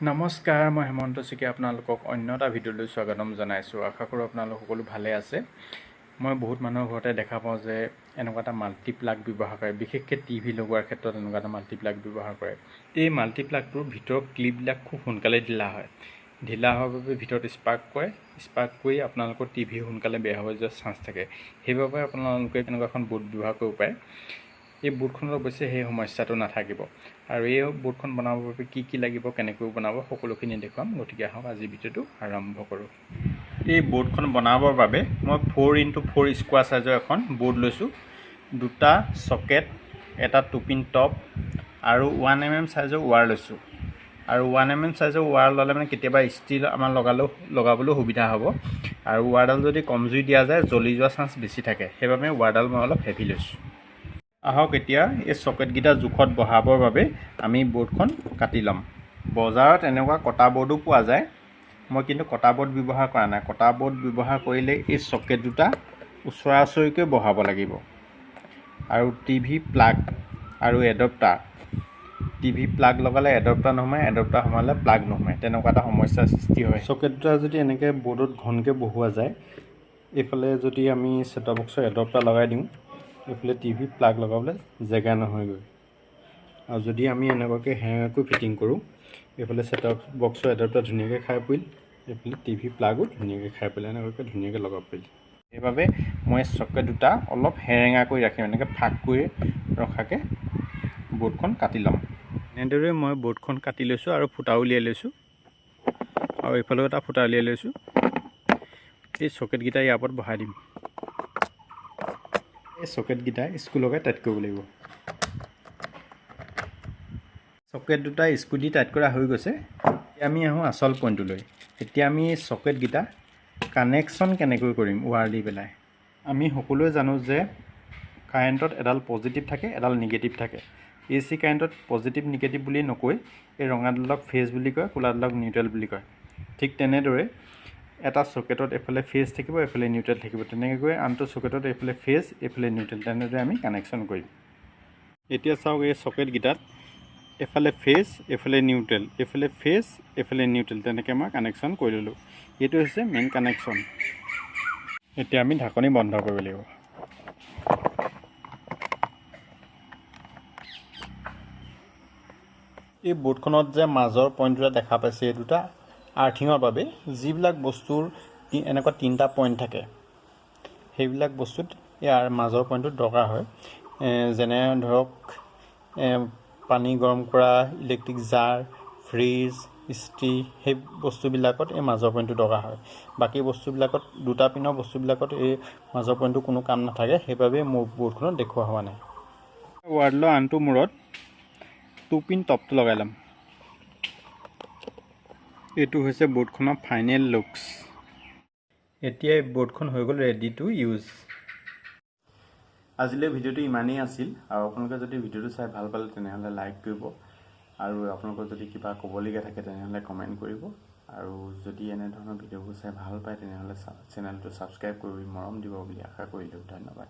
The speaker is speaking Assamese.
নমস্কাৰ, মই হেমন্ত চিকে আপোনালোকক অন্য এটা ভিডিঅ'লৈ স্বাগতম জনাইছোঁ। আশা কৰোঁ আপোনালোক সকলো ভালে আছে। মই বহুত মানুহৰ ঘৰতে দেখা পাওঁ যে এনেকুৱা এটা মাল্টিপ্লাগ ব্যৱহাৰ কৰে, বিশেষকৈ টিভি লগোৱাৰ ক্ষেত্ৰত এনেকুৱা এটা মাল্টিপ্লাগ ব্যৱহাৰ কৰে। এই মাল্টিপ্লাগটোৰ ভিতৰৰ ক্লিপবিলাক খুব সোনকালে ঢিলা হয়। ঢিলা হোৱাৰ বাবে ভিতৰত স্পাৰ্ক কৰি আপোনালোকৰ টিভি সোনকালে বেয়া হৈ যোৱাৰ চান্স থাকে। সেইবাবে আপোনালোকে এনেকুৱা এখন বোৰ্ড ব্যৱহাৰ কৰিব পাৰে। এই বোৰ্ডখনত অৱশ্যে সেই সমস্যাটো নাথাকিব। আৰু এই বোৰ্ডখন বনাবৰ বাবে কি লাগিব, কেনেকৈ বনাব, সকলোখিনি দেখুৱাম। গতিকে আহক আজি ভিডিঅ'টো আৰম্ভ কৰোঁ। এই বোৰ্ডখন বনাবৰ বাবে মই 4x4 স্কোৱাৰ চাইজৰ এখন বোৰ্ড লৈছোঁ। দুটা চকেট, এটা 2-পিন টপ আৰু 1mm চাইজৰ ৱাৰ লৈছোঁ। আৰু 1mm চাইজৰ ৱাৰ ল'লে মানে কেতিয়াবা ষ্টিল আমাৰ লগাবলৈ সুবিধা হ'ব। আৰু ৱাৰডাল যদি কমজুৰি দিয়া যায়, জ্বলি যোৱাৰ চান্স বেছি থাকে। সেইবাবে ৱাৰডাল মই অলপ হেভি লৈছোঁ। আহক এতিয়া এই চকেটকেইটা জোখত বহাবৰ বাবে আমি বোৰ্ডখন কাটি ল'ম। বজাৰত এনেকুৱা কটা বৰ্ডো পোৱা যায়। মই কিন্তু কটা বৰ্ড ব্যৱহাৰ কৰা নাই। কটা বৰ্ড ব্যৱহাৰ কৰিলে এই চকেট দুটা ওচৰা ওচৰিকৈ বহাব লাগিব। আৰু টিভি প্লাগ আৰু এডপ্টাৰ, টিভি প্লাগ লগালে এডপ্টাৰ নোসোমায়, এডপ্টাৰ সোমালে প্লাগ নোসোমায়, তেনেকুৱা এটা সমস্যাৰ সৃষ্টি হয়। চকেট দুটা যদি এনেকৈ বৰ্ডত ঘনকৈ বহোৱা যায়, এইফালে যদি আমি ছেটঅপ বক্সৰ এডপ্টাৰ লগাই দিওঁ, এইফালে টিভি প্লাগ লগাবলৈ জেগা নহয়গৈ। আৰু যদি আমি এনেকুৱাকৈ হেঙাকৈ ফিটিং কৰোঁ, এইফালে ছেটঅপ বক্সৰ এডপ্টাৰ ধুনীয়াকৈ খাই পৰিল, এইফালে টিভি প্লাগো ধুনীয়াকৈ খাই পৰিল, এনেকুৱাকৈ ধুনীয়াকৈ লগাব পাৰিল। সেইবাবে মই চকেট দুটা অলপ হেৰেঙা কৰি ৰাখিম, এনেকৈ ফাঁক কৰি ৰখাকৈ বৰ্ডখন কাটি ল'ম। এনেদৰে মই বৰ্ডখন কাটি লৈছোঁ আৰু ফুটা উলিয়াই লৈছোঁ। আৰু এইফালেও এটা ফুটা উলিয়াই লৈছোঁ। এই চকেটকেইটা ইয়াৰ ওপৰত বহাই দিম। এই চকেটকেইটা স্ক্ৰু লগাই টাইট কৰিব লাগিব। চকেট দুটা স্ক্ৰু দি টাইট কৰা হৈ গৈছে। এতিয়া আমি আহোঁ আচল পইণ্টটোলৈ। এতিয়া আমি চকেটকেইটা কানেকশ্যন কেনেকৈ কৰিম ৱাৰ দি পেলাই। আমি সকলোৱে জানো যে কাৰেণ্টত এডাল পজিটিভ থাকে, এডাল নিগেটিভ থাকে। AC কাৰেণ্টত পজিটিভ নিগেটিভ বুলি নকৈ এই ৰঙাডালক ফেজ বুলি কয়, ক'লাডালক নিউট্ৰেল বুলি কয়। ঠিক তেনেদৰে এটা চকেটত এইফালে ফেজ থাকিব, এইফালে নিউট্ৰেল থাকিব। তেনেকৈ আনটো চকেটত এইফালে ফেজ, এইফালে নিউট্ৰেল, তেনেদৰে আমি কানেকশ্যন কৰিম। এতিয়া চাওক, এই চকেটকেইটাত এফালে ফেজ, এফালে নিউট্ৰেল, এফালে ফেজ, এফালে নিউট্ৰেল, তেনেকৈ মই কানেকশ্যন কৰি ল'লোঁ। এইটো হৈছে মেইন কানেকশ্যন। এতিয়া আমি ঢাকনি বন্ধ কৰিব লাগিব। এই বৰ্ডখনত যে মাজৰ পইণ্ট দুটা দেখা পাইছে, এই দুটা আৰ্থিঙৰ বাবে যিবিলাক বস্তুৰ এনেকুৱা 3টা পইণ্ট থাকে, সেইবিলাক বস্তুত ইয়াৰ মাজৰ পইণ্টটোত দৰকাৰ হয়। যেনে ধৰক পানী গৰম কৰা ইলেক্ট্ৰিক জাৰ, ফ্ৰিজ, ইস্ত্ৰি, সেই বস্তুবিলাকত এই মাজৰ পইণ্টটো দৰকাৰ হয়। বাকী বস্তুবিলাকত, দুটা পিনৰ বস্তুবিলাকত এই মাজৰ পইণ্টটো কোনো কাম নাথাকে। সেইবাবে মোৰ বৰ্ডখনত দেখুওৱা হোৱা নাই। ৱাৰ্ডলৰ আনটো মূৰত 2-পিন টপটো লগাই ল'ম। এইটো হৈছে বৰ্ডখনৰ ফাইনেল লুকছ। এতিয়া এই বৰ্ডখন হৈ গ'ল ৰেডি টু ইউজ। আজিলৈ ভিডিঅ'টো ইমানেই আছিল। আৰু আপোনালোকে যদি ভিডিঅ'টো চাই ভাল পালে তেনেহ'লে লাইক কৰিব। আৰু আপোনালোকৰ যদি কিবা ক'বলগীয়া থাকে তেনেহ'লে কমেণ্ট কৰিব। আৰু যদি এনেধৰণৰ ভিডিঅ'বোৰ চাই ভাল পায় তেনেহ'লে চেনেলটো ছাবস্ক্ৰাইব কৰি মৰম দিব বুলি আশা কৰিলোঁ। ধন্যবাদ।